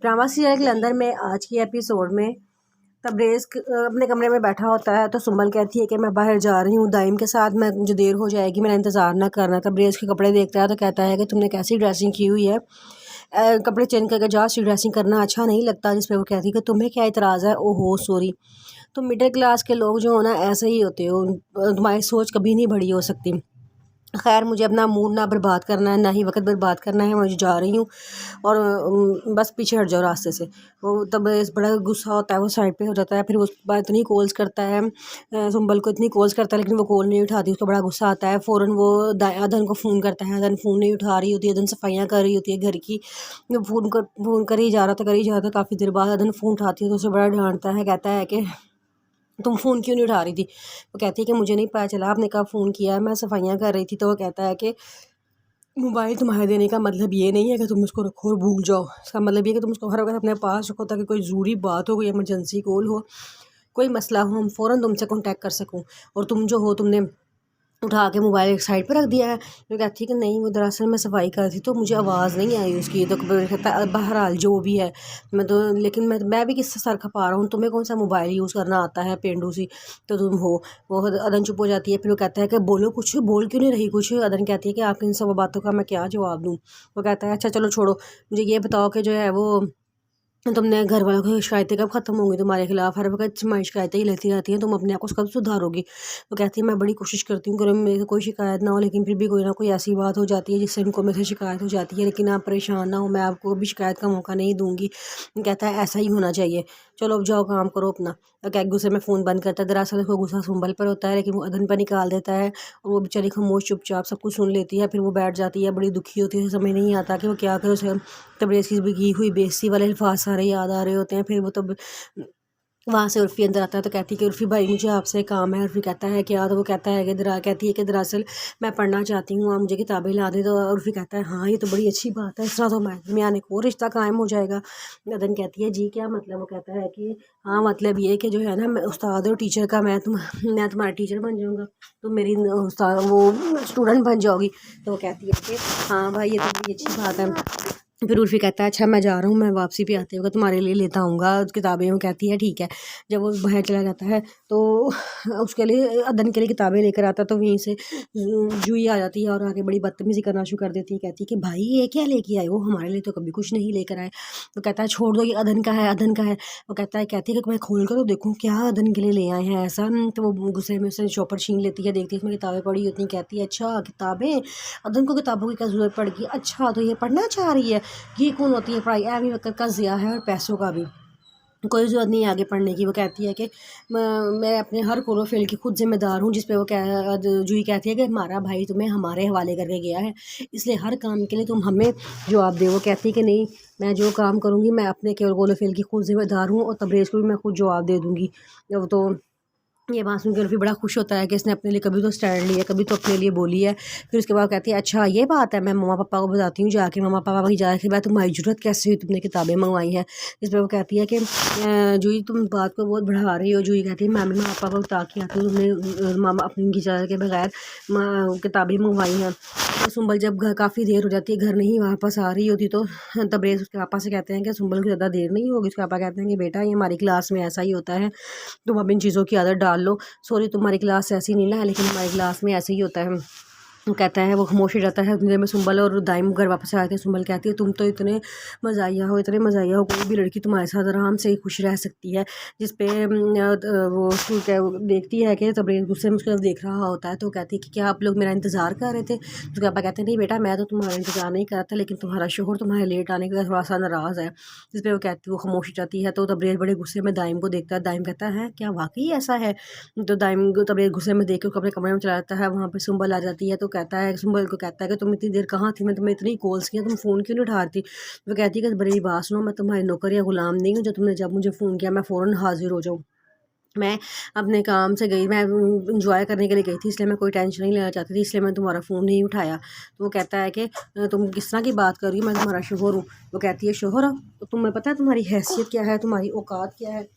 Drama serial कलंदर में आज की एपिसोड में तबरेज़ अपने कमरे में बैठा होता है तो सुंबल कहती है कि मैं बाहर जा रही हूँ दाइम के साथ, मैं मुझे देर हो जाएगी, मेरा इंतज़ार ना करना। तबरेज़ के कपड़े देखता है तो कहता है कि तुमने कैसी ड्रेसिंग की हुई है, कपड़े चेंज करके जा, सी ड्रेसिंग करना अच्छा नहीं लगता। जिस पे वो कहती है कि तुम्हें क्या इतराज़ है। ओहो सॉरी, तुम मिडिल क्लास के लोग जो हो ना ऐसे ही होते हो, तुम्हारी सोच कभी नहीं बड़ी हो सकती। खैर मुझे अपना मूड ना बर्बाद करना है, ना ही वक्त बर्बाद करना है, मुझे जा रही हूँ और बस पीछे हट जाओ रास्ते से। वो तब इस बड़ा गुस्सा होता है, वो साइड पे हो जाता है। फिर वो उसके बाद इतनी कॉल्स करता है, सुंबल को इतनी कॉल्स करता है लेकिन वो कॉल नहीं उठाती। उसको बड़ा गुस्सा आता है। फ़ौरन वो अदन को फ़ोन करता है। अदन फ़ोन नहीं उठा रही होती है, अदन सफाइयाँ कर रही होती है घर की। फ़ोन कर ही जा रहा था काफ़ी देर बाद अदन फ़ोन उठाती है तो उसे बड़ा डांटता है, कहता है कि तुम फ़ोन क्यों नहीं उठा रही थी। वो कहती है कि मुझे नहीं पता चला आपने कब फ़ोन किया है, मैं सफाइयाँ कर रही थी। तो वो कहता है कि मोबाइल तुम्हारे देने का मतलब ये नहीं है कि तुम उसको रखो और भूल जाओ, इसका मतलब ये है कि तुम उसको हर वक्त अपने पास रखो ताकि कोई ज़रूरी बात हो, कोई इमरजेंसी कॉल हो, कोई मसला हो, हम फ़ौरन तुमसे कॉन्टैक्ट कर सकूँ। और तुम जो हो तुमने उठा के मोबाइल एक साइड पर रख दिया है। वो कहती है कि नहीं, वो दरअसल मैं सफाई कर रही थी तो मुझे आवाज़ नहीं आई उसकी। तो कहता है बहरहाल जो भी है, मैं तो लेकिन मैं भी किससे सर खपा रहा हूँ, तुम्हें कौन सा मोबाइल यूज़ करना आता है पेंडू सी तो तुम हो। वो अदन चुप हो जाती है। फिर वो कहता है कि बोलो कुछ, बोल क्यों नहीं रही कुछ। अदन कहती है कि आपकी इन सब बातों का मैं क्या जवाब दूँ। वो कहता है अच्छा चलो छोड़ो, मुझे ये बताओ कि जो है वो तुमने घर वालों की शिकायतें कब ख़त्म होंगी तुम्हारे खिलाफ, हर वक्त तुम्हारी शिकायतें ही लेती रहती हैं, तुम अपने आप को कब सुधारोगी। वो कहती है मैं बड़ी कोशिश करती हूँ कि मेरे से कोई शिकायत ना हो, लेकिन फिर भी कोई ना कोई ऐसी बात हो जाती है जिससे इनको मेरे से शिकायत हो जाती है, लेकिन आप परेशान ना हो, मैं आपको भी शिकायत का मौका नहीं दूँगी। कहता है ऐसा ही होना चाहिए, चलो अब जाओ काम करो अपना। तो क्या गुस्से में फ़ोन बंद करता है। दरअसल उसको गुस्सा सुंबल पर होता है लेकिन वो अदन पर निकाल देता है और वो बेचारी खामोश चुपचाप सब कुछ सुन लेती है। फिर वो बैठ जाती है, बड़ी दुखी होती है, समझ नहीं आता कि वो क्या करे। उसे तबरेज़ की की हुई बेइज्जती वाले अल्फाज सारे याद आ रहे होते हैं। फिर वो तब वहाँ से उर्फ़ी अंदर आता है तो कहती है कि उर्फ़ी भाई मुझे आपसे काम है। उर्फ़ी कहता है क्या। तो वो कहता है कि कहती है कि दरअसल मैं पढ़ना चाहती हूँ, आप मुझे किताबें ला दें। तो उर्फ़ी कहता है हाँ ये तो बड़ी अच्छी बात है, इस तरह तो में आने को और रिश्ता कायम हो जाएगा। अदन कहती है जी क्या मतलब। वो कहता है कि हाँ मतलब ये कि जो है ना, मैं उस्ताद और टीचर का मैं तुम्हारा टीचर बन जाऊँगा, तुम मेरी उस्ताद वो स्टूडेंट बन जाओगी। तो वो कहती है कि हाँ भाई ये तो बड़ी अच्छी बात है। फिर उर्फ़ी कहता है अच्छा मैं जा रहा हूँ, मैं वापसी पे आते हुए तुम्हारे लिए लेता आऊँगा किताबें। वो कहती है ठीक है। जब वो बाहर चला जाता है तो उसके लिए अदन के लिए किताबें लेकर आता है तो वहीं से जूही आ जाती है और आगे बड़ी बदतमीज़ी करना शुरू कर देती है। कहती है कि भाई ये क्या लेके आए हो, हमारे लिए तो कभी कुछ नहीं लेकर आए। तो कहता है छोड़ दो, ये अदन का है, अदन का है। वो कहता है कहती है कि मैं खोल कर तो देखूँ क्या अदन के लिए ले आए हैं ऐसा। तो वो गुस्से में उसे शॉपर छीन लेती है, देखती है इसमें किताबें पड़ी होती हैं। कहती है अच्छा किताबें, अदन को किताबों की क्या ज़रूरत पड़ गई, अच्छा तो ये पढ़ना चाह रही है। ये कौन होती है पढ़ाई, अभी वक्त का ज़िया है और पैसों का भी, कोई ज़रूरत नहीं है आगे पढ़ने की। वो कहती है कि मैं अपने हर कोरो फेल की खुद जिम्मेदार हूँ। जिस पे वो जूही कहती है कि हमारा भाई तुम्हें हमारे हवाले करके गया है, इसलिए हर काम के लिए तुम हमें जवाब दे। वो कहती है कि नहीं, मैं जो काम करूँगी मैं अपने केवल कोरो फेल की खुद जिम्मेदार हूँ और तबरेज़ को भी मैं खुद जवाब दे दूँगी। अब तो ये बात सुनकर भी बड़ा खुश होता है कि इसने अपने लिए कभी तो स्टैंड लिया, कभी तो अपने लिए बोली है। फिर उसके बाद कहती है अच्छा ये बात है, मैं मम्मा पापा को बताती हूँ जाके। मम्मा पापा वही जा के बाद तुम्हारी ज़रूरत कैसे हुई, तुमने किताबें मंगवाई हैं। इस पर वो कहती है कि जूही तुम बात को बहुत बढ़ा रही हो। जूही कहती है मैं मम्मा पापा को बता के आती हूँ तुमने मामा अपनी इजाज़त के बगैर किताबें मंगवाई हैं। तो सुंबल जब काफ़ी देर हो जाती है घर नहीं वापस आ रही होती तो तबरेज़ उसके पापा से कहते हैं कि सुंबल को ज़्यादा देर नहीं होगी। उसके पापा कहते हैं कि बेटा ये हमारी क्लास में ऐसा ही होता है, तुम अब इन चीज़ों की आदत डाल लो। सॉरी तुम्हारी क्लास ऐसी नहीं ना है लेकिन हमारी क्लास में ऐसे ही होता है। वो कहता है, वो खामोश हो जाता है। उतनी देर में सुंबल और दाइम घर वापस आते हैं। सुंबल कहती है तुम तो इतने मज़ाहिया हो, इतने मज़ाहिया हो, कोई भी लड़की तुम्हारे साथ आराम से ही खुश रह सकती है। जिस पे वो देखती है कि तबरेज़ गुस्से में उसकी तरफ देख रहा होता है तो कहती है कि क्या आप लोग मेरा इंतज़ार कर रहे थे। उसके पापा कहते हैं नहीं बेटा मैं तो तुम्हारा इंतज़ार नहीं कर रहा था, लेकिन तुम्हारा शोहर तुम्हारे लेट आने का थोड़ा सा नाराज़ है। जिस पे वो कहती है, वो खामोश हो जाती है। तो तबरेज़ बड़े गुस्से में दाइम को देखता है। दाइम कहता है क्या वाकई ऐसा है। तो दाइम को तबरेज़ गुस्से में देख के अपने कमरे में चला जाता है। वहाँ पे सुंबल आ जाती है तो कहता है, सुंबल को कहता है कि तुम इतनी देर कहाँ थी, मैं तुम्हें इतनी कॉल्स किया, तुम फ़ोन क्यों नहीं उठा रही थी। वो कहती है कि बड़ी बात सुनो, मैं तुम्हारी नौकर या गुलाम नहीं हूँ जो तुमने जब मुझे फ़ोन किया मैं फ़ौरन हाजिर हो जाऊँ। मैं अपने काम से गई, मैं इंजॉय करने के लिए गई थी, इसलिए मैं कोई टेंशन नहीं लेना चाहती थी, इसलिए मैं तुम्हारा फ़ोन नहीं उठाया। तो वो कहता है कि तुम किस तरह की बात कर रही हो, मैं तुम्हारा शोहर हूँ। वो कहती है शोहर हो तो तुम्हें पता है तुम्हारी हैसियत क्या है, तुम्हारी औकात क्या है।